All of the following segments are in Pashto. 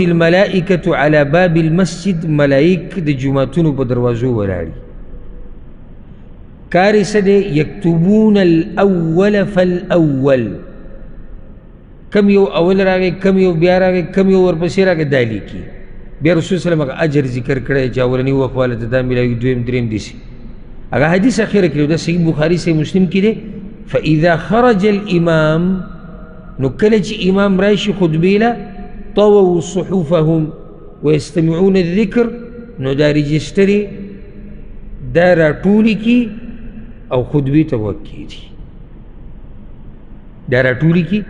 الملائكة على باب المسجد ملائك د جمعتونو په دروازو ولاړي کار څه دی یکتبون الاول فالاول کم یو اول راغی کم یو بیا راغی کم یو ورپسې راغی دا لیکي بیا رسول صلی الله علیه وسلم اجر ذکر کړی چې اولني وخت والا ته دا میلاوي دویم دریم داسې هغه حدیث اخیره کړی دا صحیح بخاري صحیح مسلم کې دی فاذا خرج الامام نو کله چې امام راشي خطبې له طووا صحفهم ويستمعون الذكر نو دا رجستري دا راټولي کی او خطبې ته وکي دي دا راټولي کی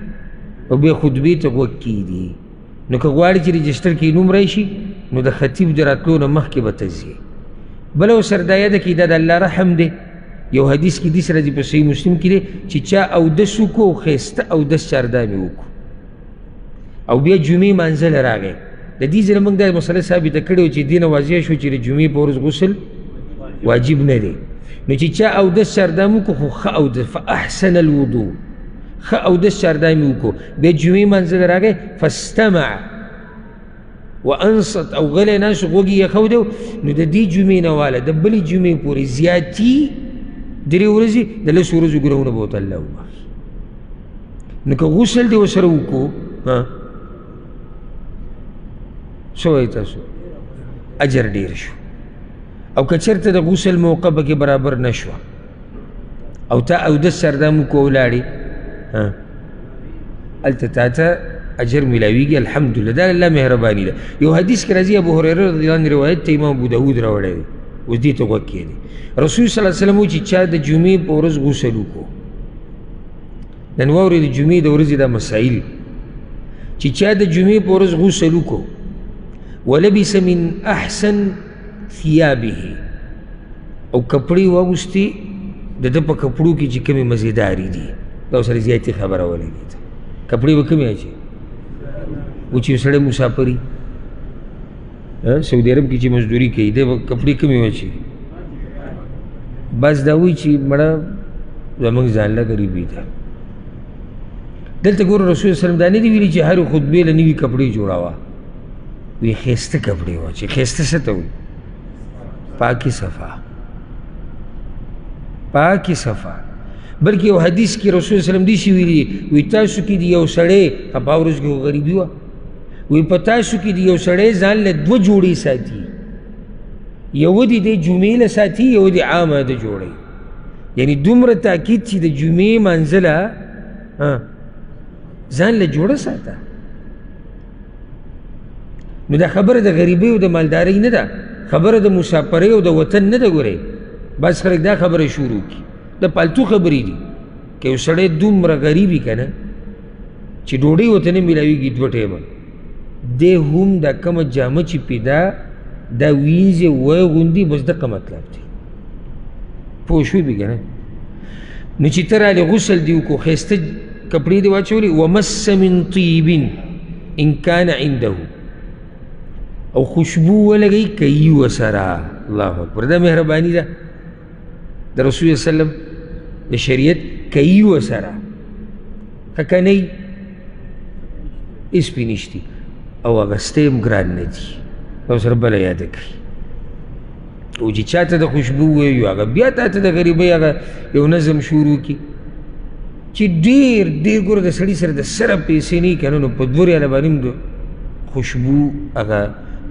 او بیا خطبې ته وکي دي نو که غواړي چې رجستر کې نوم راشي نو د خطیب د راتلو نه مخکې به ته ځي بله ورسره دا یاده کړي دا د الله رحم دی یو حدیث کې داسې راځي په صحیح مسلم کې دی چې چا اودس وکړو ښایسته اودس چاردامې وکړو او بیا جمعې مانځله راغی د دې ځای نه موږ دا مسله ثابته کړې وه چې دې نه واضح شو چې د جمعې په ورځ غسل واجب نه دی نو چې چا اودس چاردام وکړو خو ښه اودس فاحسن الوضوء ښه اودس چاردامې وکړو بیا جمعې مانځله راغی فاستمع وانصت او غلی ناست غوږ یې ایښودی نو د دې جمعې نه واله د بلې جمعې پورې زیاتي درې ورځې د لسو ورځو ګناهونه به ورته الله وبخښي نو که غسل دې ورسره وکړو څه وایي تاسو اجر ډېر شو او که چېرته د غسل موقع پکې برابر نه شوه او تا اودس سردام وکړو ولاړې هلته تا ته اجر میلاویږي الحمدلله دا الله مهرباني ده یو حدیث کې راځي ابو هریره رضی الله عنه روایت ته امام ابو داود راوړی دی اوس دې ته غوږ کښېږدي رسول صلی الله علیه وسلم چې چا د جمعې په ورځ غسل وکړو نن واورئ د جمعې د ورځې دا مسایل چې چا د جمعې په ورځ غسل وکړو ولبس من احسن ثيابه او کپړې واغوستې د ده په کپړو کې چې کومې مزېدارې دي دا ورسره زیاتې خبره ولګېده کپړې به کومې اچي و چې یو سړی مسافري سعودي عرب کې چې مزدوري کوي دی به کپړې کومې واچي بس دا وایي چې مړه زموږ ځان له غریبي ده دلته ګوره رسول وسلم دا نه دي ویلي چې هرې خطبې له نوي کپړې جوړوه وی ښایسته کپړې واچي ښایسته څه ته وایي پاکي صفا پاکي صفا بلکې یو حدیث کې رسول وسلم داسې ویلي وی تاسو کې د یو سړی په ورځ کې غریبي وه وی په تاسو کې د یو سړی ځان له دوه جوړې ساتي یو دې د جمعې له ساتي یو د عامه د جوړې یعنی دومره تاکید چې د جمعې منزله ځان له جوړه ساته نو دا خبره د غریبۍ او د مالدارۍ نه ده خبره د مسافرۍ او د وطن نه ده ګورئ بعض خلک دا خبره شروع کړي د پالتو خبرې دي که یو سړی دومره غریب وي که نه چې ډوډۍ ورته نه میلاویږي دوه ټیمه دی هم دا کومه جامه چې پیدا دا وینځي واغوندي بس دغه مطلب دی پوه شوې بې که نه نو چې ته رالې غسل دې وکړو ښایسته کپړې دې واچولې ومس من طیب ان کان عنده او خوشبو ولګئ که یي ورسره الله اکبر دا مهرباني ده د رسول صلی وسلم د شریعت که یي ورسره که که نه هېڅ پې نشتي او اغستی هم ګران نه دي دا ورسره بله یاده کړي او چې چا ته د خوشبو ووایو هغه بیا تا ته د غریبۍ هغه یو نظم شروع کړي چې ډېر ډېر ګوره د سړي سره د سره پیسې نه وي که نه نو په 2 ریاله باندې هم د خوشبو هغه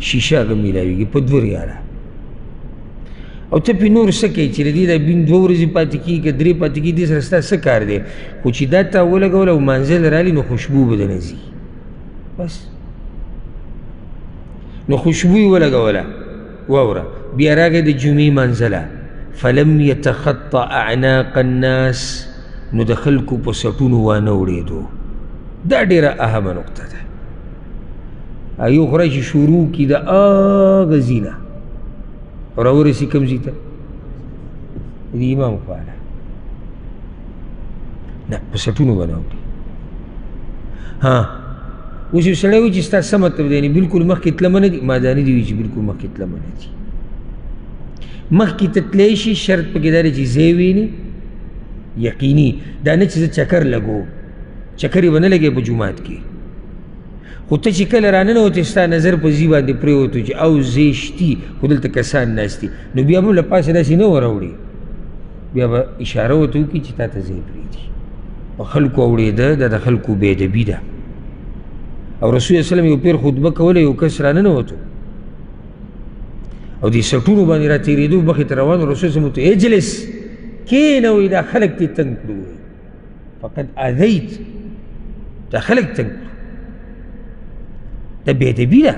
شیشه هغه میلاویږي په 2 ریاله او ته پې نور څه کوې چې د دې دا بین 2 ورځې پاتې کېږي که 3 پاتې کېږي دې سره ستا څه کار دی خو چې دا تا ولګول او منزل رالي نو خوشبو به دنه ځي بس نو خوشبو یې ولګوله واوره بیا راغی د جمعې منزله فلم یتخطا اعناق الناس نو د خلکو په سټونو وانه وړېدو دا ډېره اهمه نقطه ده یو خو راشي شروع کړي د هغه ځي نه راورسي کوم ځي ته د امام خواله نه په سټونو به نه وړي اوس یو سړی وایي چې ستا څه مطلب دی یعنې بلکل مخکې تلمه نه دي ما دا نه دي وایي چې بلکل مخکې تلمه نه دي مخکې ته تللی شي شرط پکې دا دی چې ځای ویني یقیني دا نه چې زه چکر لګو چکر یې به نه لګی په جومات کې خو ته چې کله راننوتې ستا نظر په ځي باندې پرېوتو چې او ځای شتي خو دلته کسان ناست دي نو بیا به له پاسه داسې نه وراوړې بیا به اشاره ورته وکړي چې تا ته ځای پرېږدي په خلکو اورېده دا د خلکو بېادبي ده او رسول الله سلم یو پیر خطبه کوله یو کس راننوتو او دې سټونو باندې را تېرېدو مخې ته روان رسول سلم ورته اجلس کښېنه وایي دا خلک دې تنګ کړو فقد اذیت دا خلک تنګ کړو دا بېادبي ده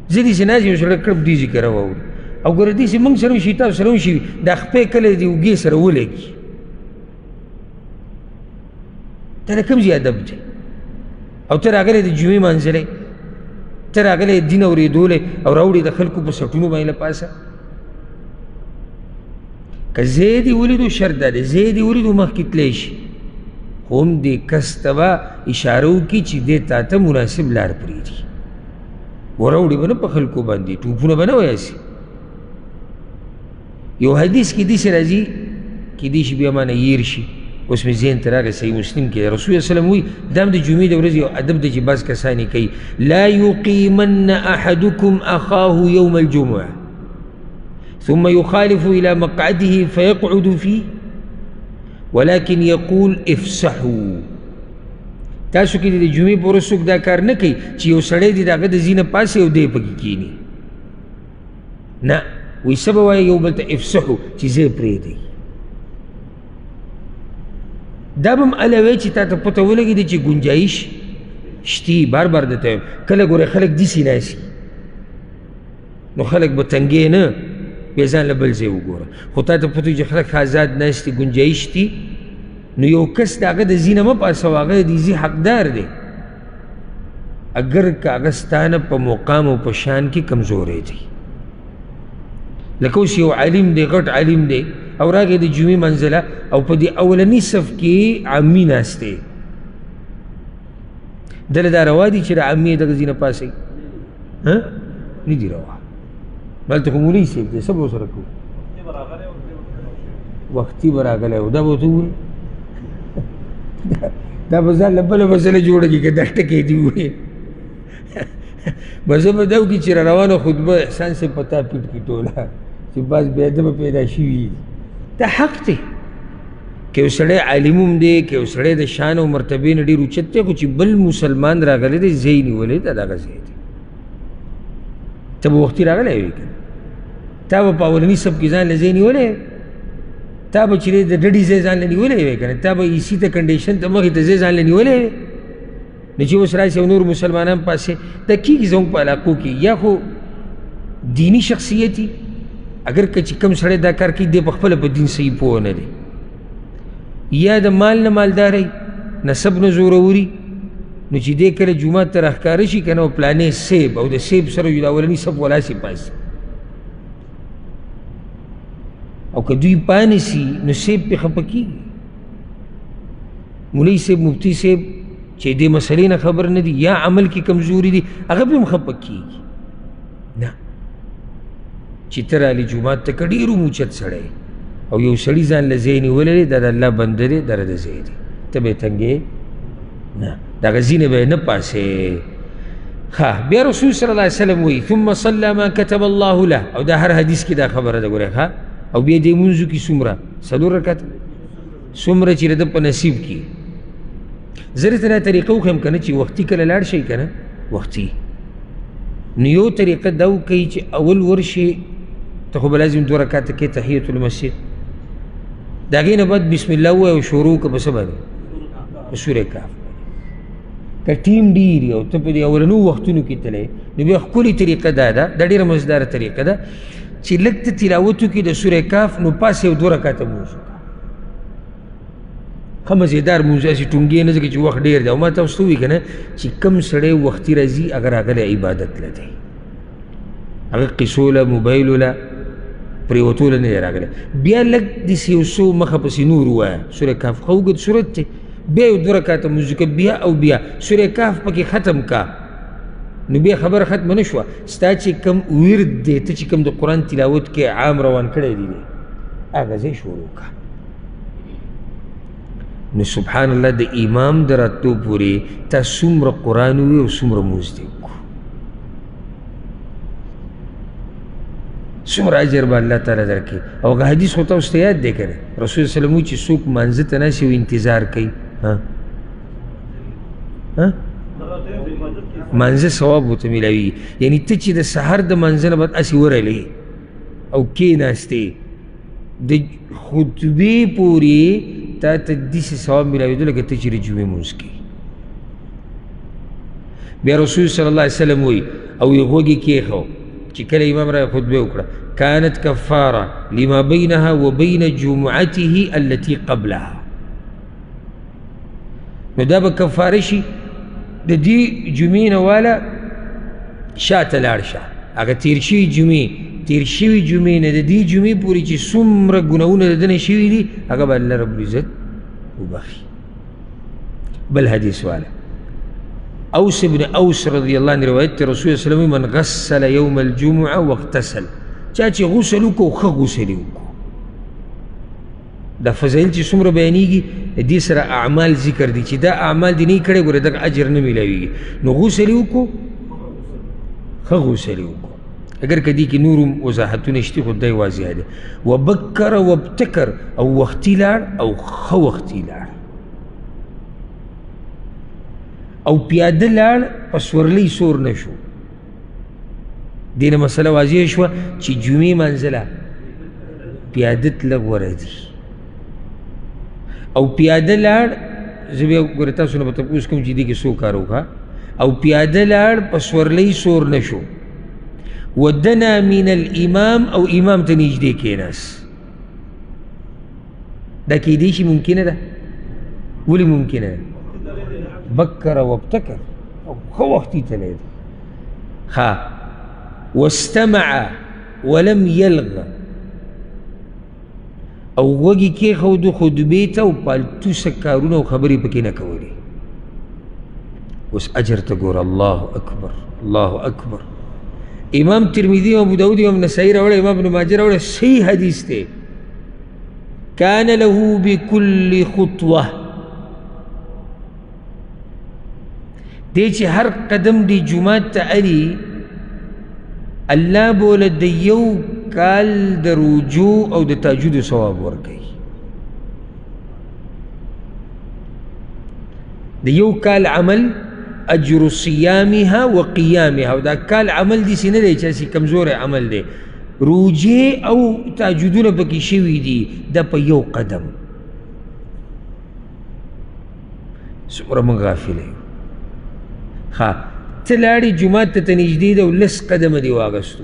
زه داسې ناست یم سړی کړپ ډیزي که راواوړي او ګوره داسې موږ سره وشي تاسو سره وشي دا خپې کله د اوږې سره ولګي دا د کوم ځای ادب دی او ته راغلی د جمعې مانځلی ته راغلی دین اورېدولی او راوړې د خلکو په سټونو باندې له پاسه که ځای دې ولیدو شرط دا دی ځای دې ولیدو مخکې تلی شي خو هم دې کس ته به اشاره وکړي چې دې تا ته مناسب لار پرېږدي وراوړي به نه په خلکو باندې ټوپونه به نه ویاسي یو حدیث کې داسې راځي کیدای شي بیا مانه هیر شي اوس مې ذهن ته راغی صحیح مسلم کې رسول الله وسلم وایي دا هم د جمعې د ورځې یو ادب دی چې بعض کسان یې کوي لا یقیمن احدکم اخاه یوم الجمعه ثم يخالف إلى مقعده فيقعد فيه ولكن يقول افسحوا تاسو کې د جمعې په ورځ څوک دا کار نه کوي چې یو سړی دی د هغه د ځي نه پاسې او دی پکې کښېني نه وایي څه به وایي یو بل ته افسحو چې ځای پرېږدئ دا به هم هله وایي چې تا ته پته ولګېدې چې ګنجایش شتي بار بار درته وایم کله ګورې خلک داسې ناستي نو خلک به تنګې نه بیا ځان له بل ځای وګوره خو تا ته پته وي چې خلک آزاد ناست دي ګنجایش دي نو یو کس د هغه د ځي نه مه پاسوه هغه د ځي حقدار دی اگر که هغه ستا نه په مقام او په شان کې کمزوری دی لکه اوس یو عالم دی غټ عالم دی او راغی د جمعې منزله او په دې اولني صف کې عامي ناست دی دله دا روا دي چې د عامي دغه ځي نه پاسوي نه دي روا مالته خو مولوي صاحب دی څه به ورسره کوو وختي به راغلی و دا به ورته ووایي دا به ځان له بله مسله جوړه کړي که دا ټکې دي ووایي مزه به دا وکړي چې را روانه خطبه احسان صاحب په تا پیټ کړي ټوله چې بعض بېادبه پیدا شوي دا حق دی که یو سړی عالم هم دی که یو سړی د شان او مرتبې نه ډېر اوچت دی خو چې بل مسلمان راغلی دی ځای نیولی دا دغه ځای دی ته به وختي راغلی وي که تا به په اولني صف کې ځان له ځای نیولی تا به چې د ډډې ځای ځان له نیولی وی که نه تا به ایسي ته کنډیشن ته مخې ته ځای ځان له نیولی وی نو چې اوس راشي او نور مسلمانان پاسې دا کېږي زموږ په علاقو کې یا خو دیني شخصیت وي اگر که چې کوم سړی دا کار کوي دی په خپله په دین صحیح پوه نه دی یا د مال نه مالداری نسب نه زوروري نو چې دی کله جومات ته راښکاره شي که نه او پلانې سیب او د سیب سره د اولني صف ولاسې پاسي او که دوی پانیسي نو سیب پې خفه کېږي مولوي صاحب مفتي صاحب چې دې مسلې نه خبر نه دي یا عمل کې کمزوري دي هغه به هم خفه کېږي نه چې ته رالې جومات ته که ډېر اوچت سړی او یو سړي ځان له ځای نیولی دی دا د الله بنده دی دا د ځای دی ته به یې تنګې نه د هغه ځینې به یې نه پاسې ها بیا رسول صلی الله علیه وسلم وایي ثم صلى ما كتب الله له او دا هر حدیث کې دا خبره ده ګورئ ښه او بیا دې مونځو کې څومره څلور رکعته څومره چې د په نصیب کې زه درته دا طریقه وښیم که نه چې وختي کله لاړ شئ که نه وختي نو یو طریقه دا وکئ چې اول ورشي ته خو به لازم 2 رکعته کې تحیة المسجد د هغې نه بعد بسم الله ووایه او شروع که په څه باندې په سورې کهف که ټیم ډېر وي او ته په دې اولنو وختونو کې تللی نو بیا ښکلې طریقه دا ده دا ډېره مزداره طریقه ده چې لږ ته تلاوت وکړي د سورې کهف نو پاس یو 2 رکعته مونځ وکړه ښه مزېدار مونځ هسې ټونګې نه ځکه چې وخت ډېر دی او ما تاسو ته ووایي که نه چې کوم سړی وختي راځي هغه راغلی عبادت له دی هغه قصو له موبایلو له پرېوتو له نه دی راغلی بیا لږ داسې یو څو مخه پسې نور ووایه سورې کهف ښه اوږد صورت دی بیا یو 2 رکعته مونځ وکړه بیا او بیا سورې کهف پکې ختم کا نو بیا خبره ختمه نه شوه ستا چې کوم ورد دی ته چې کوم د قرآن تلاوت کې عام روان کړی دی هغه ځای شروع کا نو سبحان الله د امام د راتلو پورې تا څومره قرآن ووي او څومره مونځ دې وکړو، څومره اجر به الله تعالی درکړي. او هغه حدیث خو تاسو ته یاد دی که نه؟ رسول صلی الله علیه وسلم چې څوک مانځه ته ناست وي انتظار کوي، مانځه ثواب ورته میلاوي. یعنی ته چې د سحر د مانځه نه بعد هسې ورغلې او کېناستې د خطبې پورې تا ته داسې ثواب میلاوېده لکه ته چې د جمعې مونځ کوې. بیا رسول صلی الله علیه وسلم وایي او یې غوږ یې کېښو چې کله امام را خطبه وکړه كانت كفارة لما بينها وبين جمعته التي قبلها. نو دا به کفاره شي د دې جمعې نه واله شاته لاړ شه، هغه تېر شوي جمعې نه د دې جمعې پورې چې څومره ګناهونه د ده نه شوي دي هغه به الله رب العزت وبخي. بل حدیث والا اوس ابن اوس رضی الله عنه روایت ته رسول صلی الله علیه وسلم من غسل یوم الجمعه واغتسل، چا چې غسل وکړو ښه غسل یې وکړو. دا فضایل چې څومره بیانېږي دې سره اعمال ذکر دي چې دا اعمال دې نه کړی ګوره دغه اجر نه میلاویږي. نو غسل یې وکړو ښه غسل یې وکړو، اگر که دې کې نور وضاحتونه شته خو دی واضح دی. وبکر وابتکر او وختي لاړ او ښه وختي لاړ او پیاده لاړ په سورلۍ سور نه شو. دې نه مسله واضح شوه چې جمعې منزله پیاده لږ غوره دي او پیاده لاړ. زه بیا ګوره تاسو نه به تپوس کوم چې دې کې څو کار وکړه. او پیاده لاړ په سورلۍ سور نه شو. ودنا من الامام او امام ته نږدې کېناست. دا کیدای شي ممکنه ده؟ ولې ممکنه ده؟ بکر وابتکر او ښه وختي تللی دی. ها واستمع ولم یلغ او غوږ یې کېښودو خطبې ته او پالتوسه کارونه او خبرې پکې نه کولې. اوس اجر ته ګوره، الله اکبر الله اکبر. امام ترمذي او ابو داود امام نسائی راوړی، امام ابن ماجه راوړی، صحیح حدیث دی. کان له بكل خطوه، دی چې هر قدم دی جمعات ته علي الله بوله د یو کال د رجوع او د تهجد ثواب ورکوي. د یو کال عمل اجر صیامها و قیامها، او دا کال عمل داسې نه دی چې هسې کمزوری عمل دی، روجې او تهجدونه پکې شوي دي دا په یو قدم. څومره موږ غافله یو. ښه ته لاړې جومات ته نږدې ده او لس قدمه دې واغستو،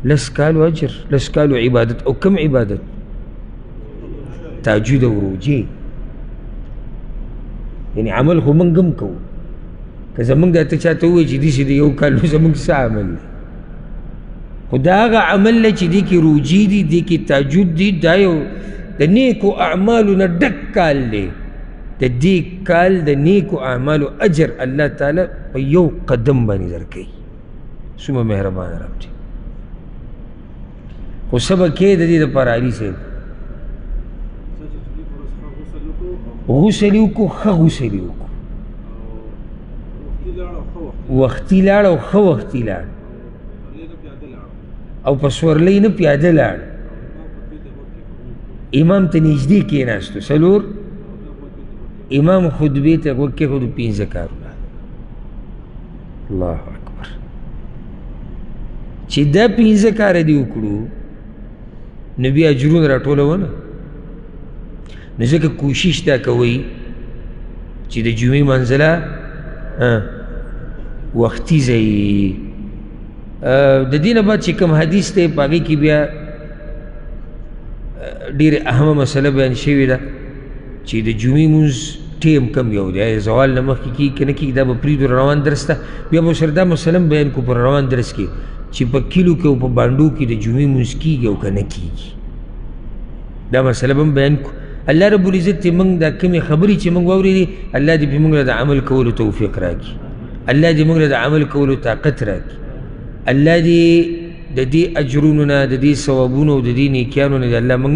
لس کالو اجر، لس کالو عبادت. او کم عبادت؟ تهجد او روجې. یعنی عمل خو موږ هم کوو، که زموږ دا ته چاته ووایي چې داسې د یو کال نو زموږ څه عمل دی؟ خو دا هغه عمل دی چې دې کې روجې دي، دې کې تهجد دي، دا یو د نیکو اعمالو نه ډک کال دی. د دې کال د نیکو اعمالو اجر الله تعالی په یو قدم باندې درکوي. څومره مهربان رب دی. خو څه به کې د دې دپاره علي صاحب غسل یې وکړو، ښه غسل یې وکړو، وختي لاړ او ښه وختي لاړ او په سورلۍ نه پیاده لاړ. امام ته نږدې کېناستو. څلور امام خطبې ته غوږ کېښودو. پنځه کارونه. الله اکبر. چې دا پنځه کاره دې وکړو نو بیا اجرونه راټولونه. نو ځکه کوشش دا کوئ چې د جمعې منزله وختي ځای. د دې نه بعد چې کوم حدیث دی په هغې کې بیا ډېرې اهمه مسله بیان شوې ده چې د جمعې مونځ ټیم کم یو دی، زوال نه مخکې کېږي که نه کېږي، دا به پرېږدو روان درس ته. بیا به سره دا مسله هم بیان کړو په روان درس کې چې په کلیو کې او په بانډو کې د جمعې مونځ کېږي او که نه کېږي. دا مسله به هم بیان کړو. الله رب العزت ته موږ دا کمې خبرې چې موږ واورېدې الله دې په موږ له د عمل کولو توفیق راکړي، الله دې موږ له د عمل کولو طاقت راکړي، الله دې د دې اجرونو نه د دې ثوابونو او د دې نیکیانو نه د الله موږ